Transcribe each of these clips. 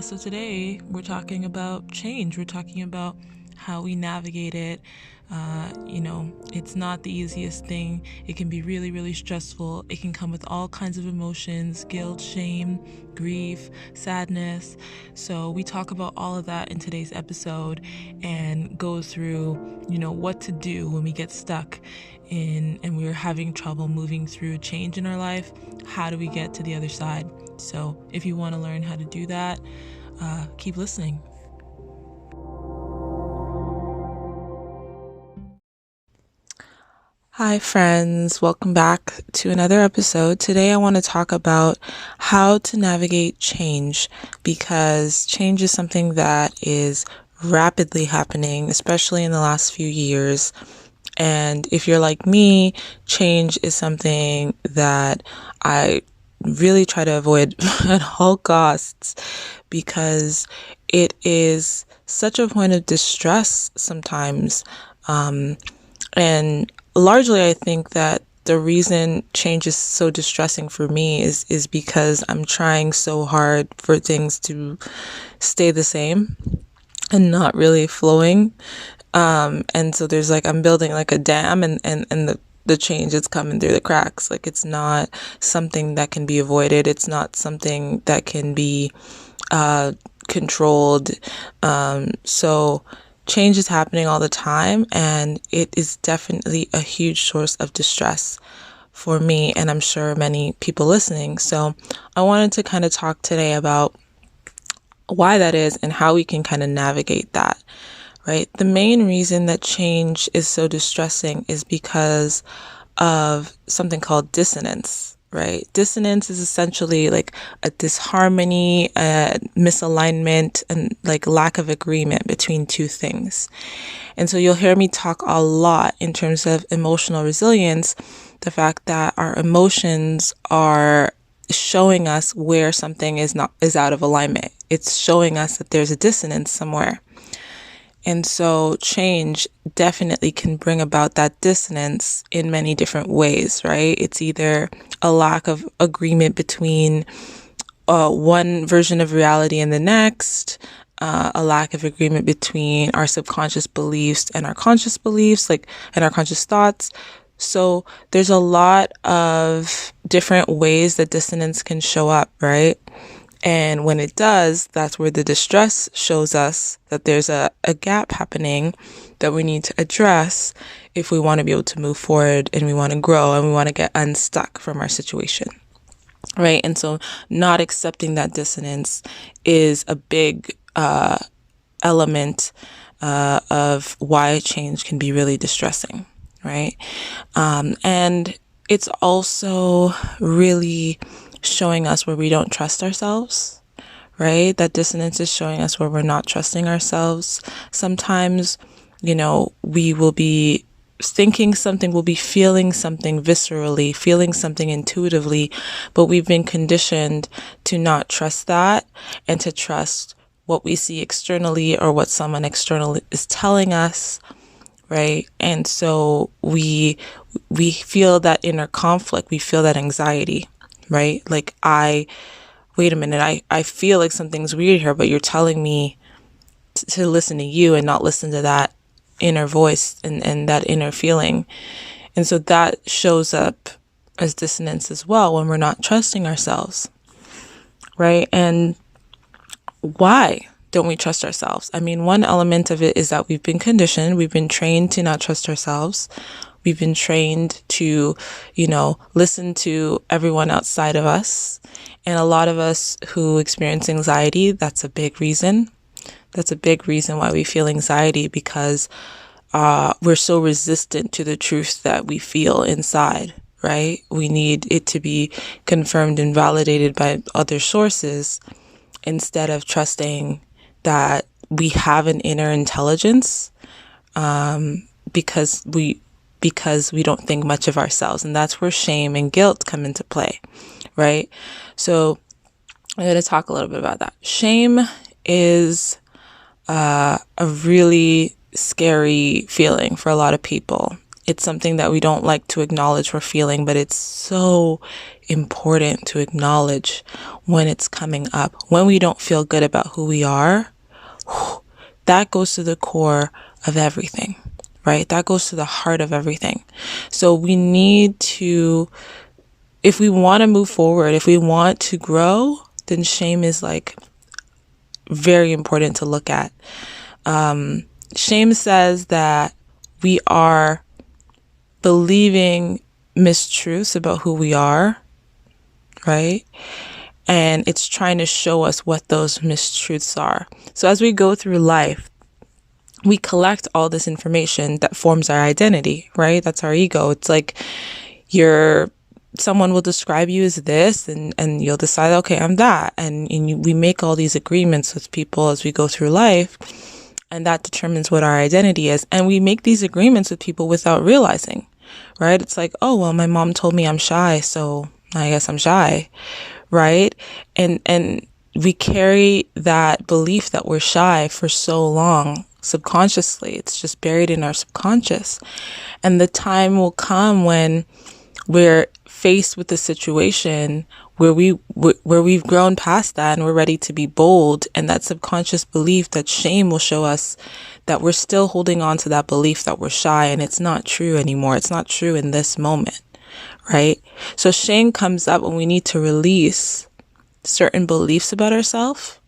So today we're talking about change. We're talking about how we navigate it. It's not the easiest thing. It can be really, really stressful. It can come with all kinds of emotions, guilt, shame, grief, sadness. So we talk about all of that in today's episode and go through, what to do when we get stuck and we're having trouble moving through change in our life. How do we get to the other side? So if you want to learn how to do that, keep listening. Hi, friends. Welcome back to another episode. Today, I want to talk about how to navigate change, because change is something that is rapidly happening, especially in the last few years. And if you're like me, change is something that I really try to avoid at all costs, because it is such a point of distress sometimes. And largely, I think that the reason change is so distressing for me is because I'm trying so hard for things to stay the same and not really flowing. And so there's I'm building like a dam, and the change is coming through the cracks. Like, it's not something that can be avoided. It's not something that can be controlled. So change is happening all the time, and it is definitely a huge source of distress for me, and I'm sure many people listening. So I wanted to kind of talk today about why that is and how we can kind of navigate that, right? The main reason that change is so distressing is because of something called dissonance. Right? Dissonance is essentially like a disharmony, a misalignment, and lack of agreement between two things. And so you'll hear me talk a lot in terms of emotional resilience, the fact that our emotions are showing us where something is out of alignment. It's showing us that there's a dissonance somewhere. And so change definitely can bring about that dissonance in many different ways, right? It's either a lack of agreement between one version of reality and the next, a lack of agreement between our subconscious beliefs and our conscious beliefs, and our conscious thoughts. So there's a lot of different ways that dissonance can show up, right? And when it does, that's where the distress shows us that there's a gap happening that we need to address if we want to be able to move forward and we want to grow and we want to get unstuck from our situation, right? And so not accepting that dissonance is a big element of why change can be really distressing, right? And it's also really showing us where we don't trust ourselves, right? That dissonance is showing us where we're not trusting ourselves. Sometimes, we will be thinking something, we'll be feeling something viscerally, feeling something intuitively, but we've been conditioned to not trust that and to trust what we see externally or what someone external is telling us, right? And so we feel that inner conflict, we feel that anxiety, right? Wait a minute, I feel like something's weird here, but you're telling me to listen to you and not listen to that inner voice and that inner feeling. And so that shows up as dissonance as well when we're not trusting ourselves, right? And why don't we trust ourselves? I mean, one element of it is that we've been conditioned, we've been trained to not trust ourselves. We've been trained to, listen to everyone outside of us. And a lot of us who experience anxiety, that's a big reason. That's a big reason why we feel anxiety, because we're so resistant to the truth that we feel inside, right? We need it to be confirmed and validated by other sources instead of trusting that we have an inner intelligence, because we don't think much of ourselves. And that's where shame and guilt come into play, right? So I'm going to talk a little bit about that. Shame is a really scary feeling for a lot of people. It's something that we don't like to acknowledge we're feeling, but it's so important to acknowledge when it's coming up. When we don't feel good about who we are, that goes to the core of everything, right? That goes to the heart of everything. So we need to, if we want to move forward, if we want to grow, then shame is like very important to look at. Shame says that we are believing mistruths about who we are, right? And it's trying to show us what those mistruths are. So as we go through life, we collect all this information that forms our identity, right? That's our ego. It's like someone will describe you as this, and you'll decide, okay, I'm that. We make all these agreements with people as we go through life, and that determines what our identity is. And we make these agreements with people without realizing, right? It's like, oh, well, my mom told me I'm shy, so I guess I'm shy, right? And we carry that belief that we're shy for so long subconsciously. It's just buried in our subconscious. And the time will come when we're faced with a situation where we've grown past that and we're ready to be bold, and that subconscious belief, that shame, will show us that we're still holding on to that belief that we're shy, and it's not true anymore. It's not true in this moment, right? So shame comes up when we need to release certain beliefs about ourselves,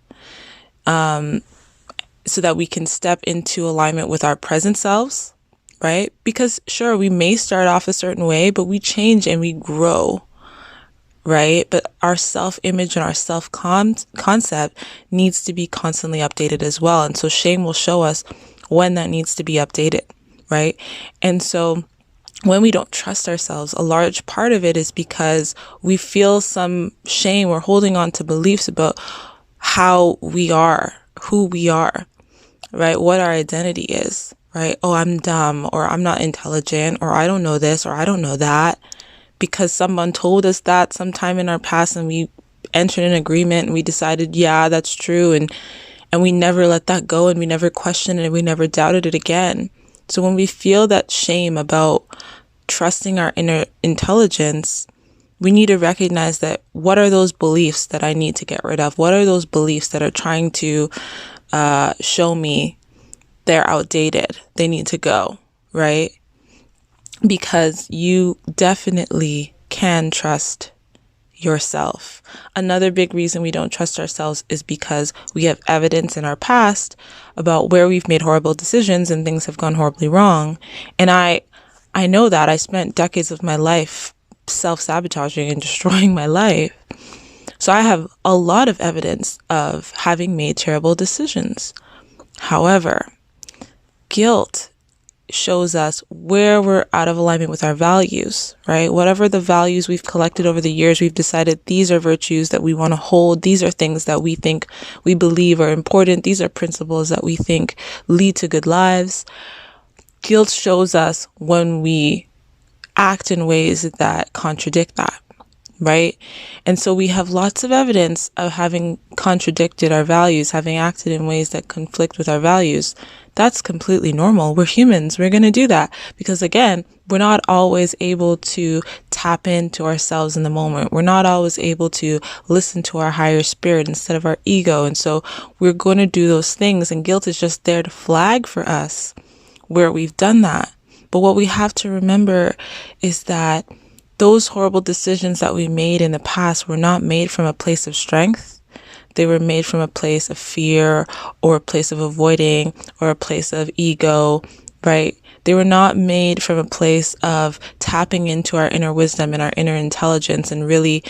so that we can step into alignment with our present selves, right? Because sure, we may start off a certain way, but we change and we grow, right? But our self-image and our self-concept needs to be constantly updated as well. And so shame will show us when that needs to be updated, right? And so when we don't trust ourselves, a large part of it is because we feel some shame. We're holding on to beliefs about how we are, who we are, right? What our identity is, right? Oh, I'm dumb, or I'm not intelligent, or I don't know this, or I don't know that, because someone told us that sometime in our past, and we entered an agreement and we decided, yeah, that's true. And we never let that go, and we never questioned it, and we never doubted it again. So when we feel that shame about trusting our inner intelligence, we need to recognize that what are those beliefs that I need to get rid of? What are those beliefs that are trying to show me they're outdated? They need to go, right? Because you definitely can trust yourself. Another big reason we don't trust ourselves is because we have evidence in our past about where we've made horrible decisions and things have gone horribly wrong. And I know that. I spent decades of my life self-sabotaging and destroying my life. So I have a lot of evidence of having made terrible decisions. However, guilt shows us where we're out of alignment with our values, right? Whatever the values we've collected over the years, we've decided these are virtues that we want to hold. These are things that we think we believe are important. These are principles that we think lead to good lives. Guilt shows us when we act in ways that contradict that, right? And so we have lots of evidence of having contradicted our values, having acted in ways that conflict with our values. That's completely normal. We're humans. We're going to do that because, again, we're not always able to tap into ourselves in the moment. We're not always able to listen to our higher spirit instead of our ego. And so we're going to do those things, and guilt is just there to flag for us where we've done that. But what we have to remember is that those horrible decisions that we made in the past were not made from a place of strength. They were made from a place of fear or a place of avoiding or a place of ego, right? They were not made from a place of tapping into our inner wisdom and our inner intelligence and really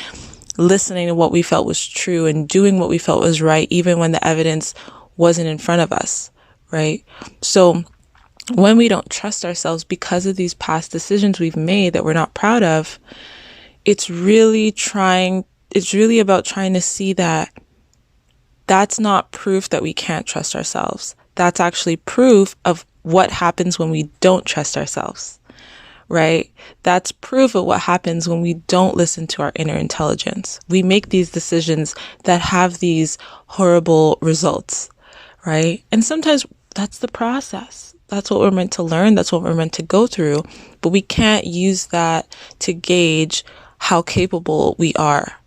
listening to what we felt was true and doing what we felt was right, even when the evidence wasn't in front of us, right? So when we don't trust ourselves because of these past decisions we've made that we're not proud of, it's really about trying to see that that's not proof that we can't trust ourselves. That's actually proof of what happens when we don't trust ourselves, right? That's proof of what happens when we don't listen to our inner intelligence. We make these decisions that have these horrible results, right? And sometimes that's the process. That's what we're meant to learn. That's what we're meant to go through. But we can't use that to gauge how capable we are,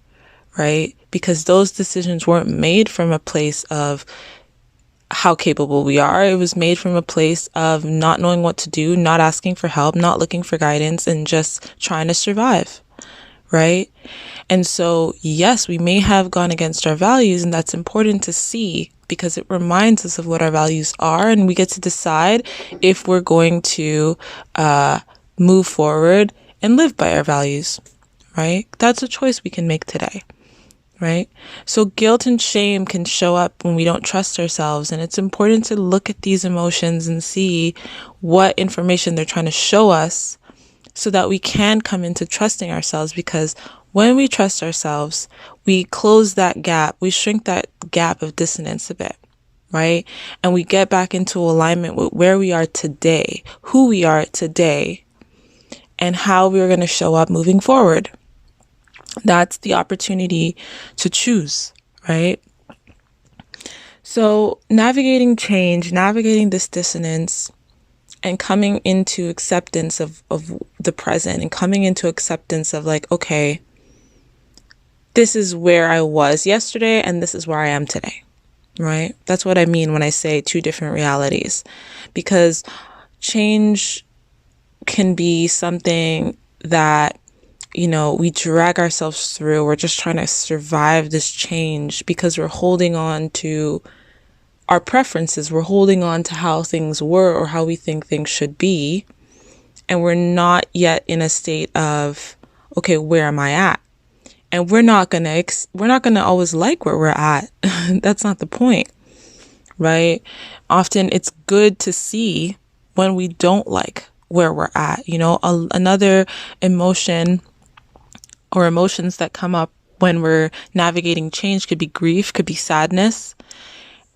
right? Because those decisions weren't made from a place of how capable we are. It was made from a place of not knowing what to do, not asking for help, not looking for guidance, and just trying to survive, right? And so, yes, we may have gone against our values, and that's important to see because it reminds us of what our values are, and we get to decide if we're going to move forward and live by our values, right? That's a choice we can make today, right? So guilt and shame can show up when we don't trust ourselves, and it's important to look at these emotions and see what information they're trying to show us so that we can come into trusting ourselves, because when we trust ourselves, we close that gap, we shrink that gap of dissonance a bit, right? And we get back into alignment with where we are today, who we are today, and how we're going to show up moving forward. That's the opportunity to choose, right? So navigating change, navigating this dissonance, and coming into acceptance of the present, and coming into acceptance of like, okay, this is where I was yesterday and this is where I am today, right? That's what I mean when I say two different realities, because change can be something that, you know, we drag ourselves through. We're just trying to survive this change because we're holding on to our preferences. We're holding on to how things were or how we think things should be. And we're not yet in a state of, okay, where am I at? And we're not going to always like where we're at. That's not the point, right? Often it's good to see when we don't like where we're at. You know, another emotion or emotions that come up when we're navigating change could be grief, could be sadness.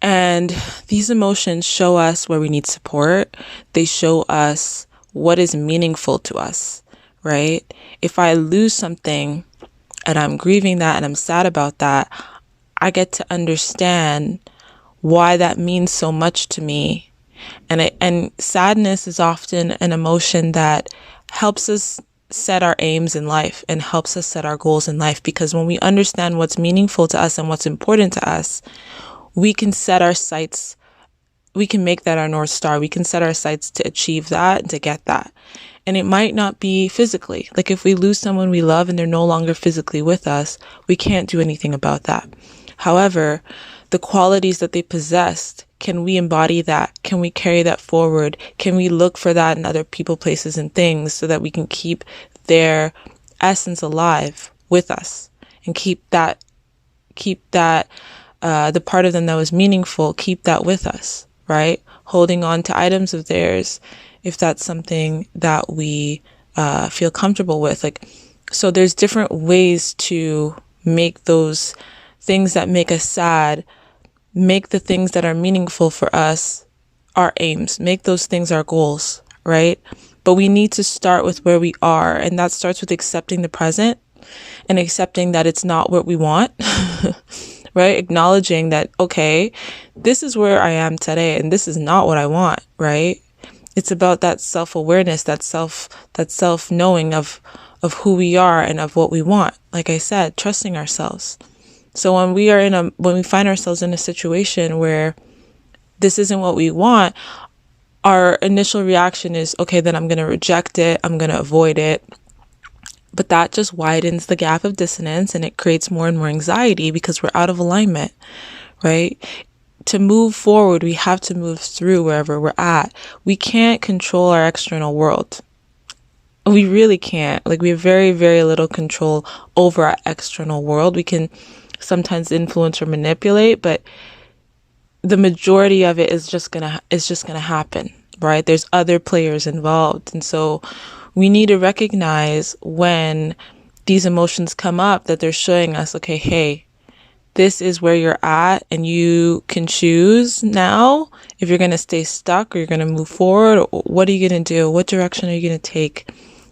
And these emotions show us where we need support. They show us what is meaningful to us, right? If I lose something and I'm grieving that and I'm sad about that, I get to understand why that means so much to me. And sadness is often an emotion that helps us set our aims in life and helps us set our goals in life, because when we understand what's meaningful to us and what's important to us, we can set our sights, we can make that our North Star. We can set our sights to achieve that and to get that. And it might not be physically. Like if we lose someone we love and they're no longer physically with us, we can't do anything about that. However, the qualities that they possessed, can we embody that? Can we carry that forward? Can we look for that in other people, places, and things so that we can keep their essence alive with us and keep that, the part of them that was meaningful, keep that with us, right? Holding on to items of theirs, if that's something that we feel comfortable with. Like, so there's different ways to make those things that make us sad, make the things that are meaningful for us our aims, make those things our goals, right? But we need to start with where we are, and that starts with accepting the present and accepting that it's not what we want, right? Acknowledging that, okay, this is where I am today and this is not what I want, right? It's about that self-awareness, that self-knowing of who we are and of what we want. Like I said, trusting ourselves. So when we find ourselves in a situation where this isn't what we want, our initial reaction is, okay, then I'm going to reject it. I'm going to avoid it. But that just widens the gap of dissonance, and it creates more and more anxiety because we're out of alignment, right? To move forward, we have to move through wherever we're at. We can't control our external world. We really can't. Like, we have very, very little control over our external world. We can sometimes influence or manipulate, but the majority of it is just gonna happen, right? There's other players involved. And so we need to recognize when these emotions come up that they're showing us, okay, hey, this is where you're at, and you can choose now if you're going to stay stuck or you're going to move forward. Or what are you going to do? What direction are you going to take?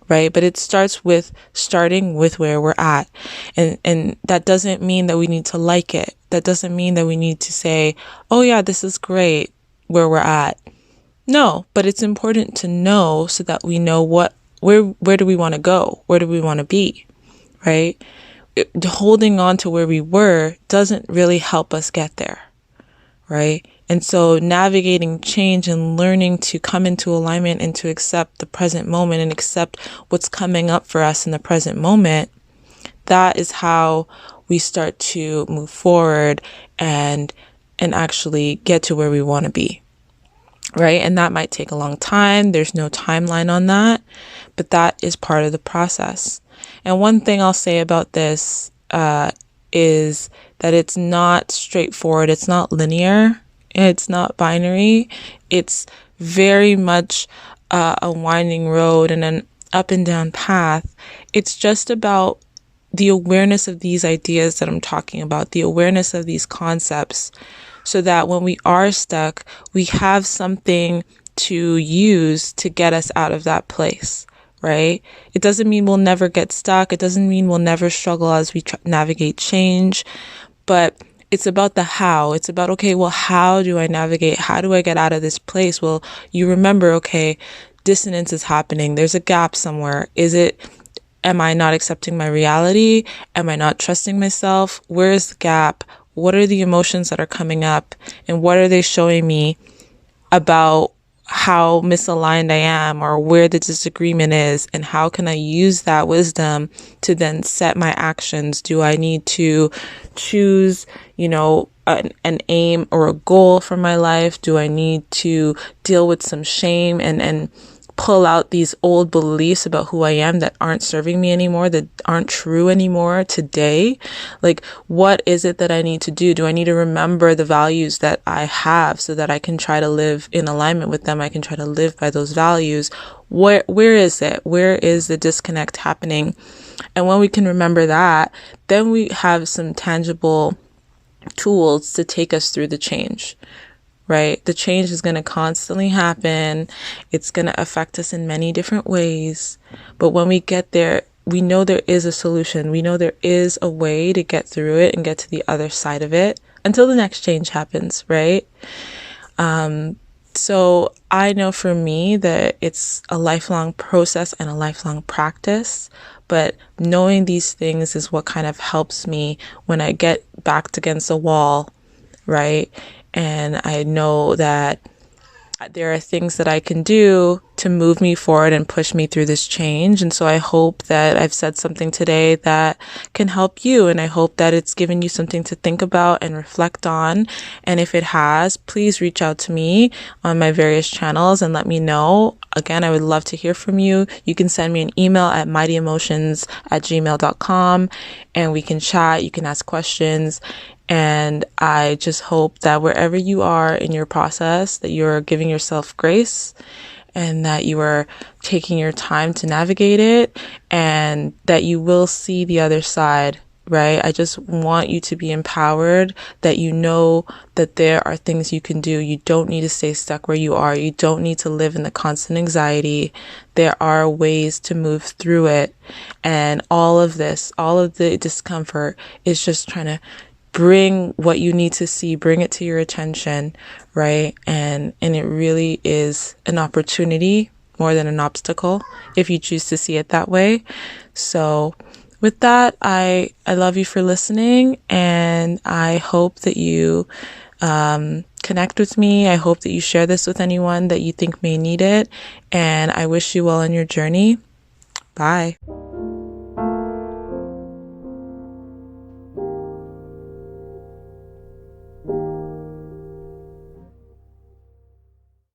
Right? But it starts with starting with where we're at. And that doesn't mean that we need to like it. That doesn't mean that we need to say, oh yeah, this is great where we're at. No, but it's important to know so that we know where do we want to go? Where do we want to be? Right? Holding on to where we were doesn't really help us get there. Right? And so navigating change and learning to come into alignment and to accept the present moment and accept what's coming up for us in the present moment, that is how we start to move forward and actually get to where we want to be. Right? And that might take a long time. There's no timeline on that, but that is part of the process. And one thing I'll say about this is that it's not straightforward. It's not linear. It's not binary. It's very much a winding road and an up and down path. It's just about the awareness of these ideas that I'm talking about, the awareness of these concepts, so that when we are stuck, we have something to use to get us out of that place, right? It doesn't mean we'll never get stuck. It doesn't mean we'll never struggle as we navigate change, but it's about the how. It's about, okay, well, how do I navigate? How do I get out of this place? Well, you remember, okay, dissonance is happening. There's a gap somewhere. Am I not accepting my reality? Am I not trusting myself? Where is the gap? What are the emotions that are coming up? And what are they showing me about how misaligned I am or where the disagreement is? And how can I use that wisdom to then set my actions? Do I need to choose, an aim or a goal for my life? Do I need to deal with some shame and pull out these old beliefs about who I am that aren't serving me anymore, that aren't true anymore today? Like, what is it that I need to do? Do I need to remember the values that I have so that I can try to live in alignment with them? I can try to live by those values. Where is it? Where is the disconnect happening? And when we can remember that, then we have some tangible tools to take us through the change. Right? The change is going to constantly happen. It's going to affect us in many different ways. But when we get there, we know there is a solution. We know there is a way to get through it and get to the other side of it until the next change happens, right? So I know for me that it's a lifelong process and a lifelong practice, but knowing these things is what kind of helps me when I get backed against a wall, right? And I know that there are things that I can do to move me forward and push me through this change. And so I hope that I've said something today that can help you. And I hope that it's given you something to think about and reflect on. And if it has, please reach out to me on my various channels and let me know. Again, I would love to hear from you. You can send me an email at mightyemotions@gmail.com and we can chat. You can ask questions. And I just hope that wherever you are in your process, that you're giving yourself grace and that you are taking your time to navigate it and that you will see the other side, right? I just want you to be empowered, that you know that there are things you can do. You don't need to stay stuck where you are. You don't need to live in the constant anxiety. There are ways to move through it. And all of the discomfort is just trying to bring what you need to see, bring it to your attention, right? And it really is an opportunity more than an obstacle if you choose to see it that way. So with that, I love you for listening, and I hope that you connect with me. I hope that you share this with anyone that you think may need it, and I wish you well on your journey. Bye.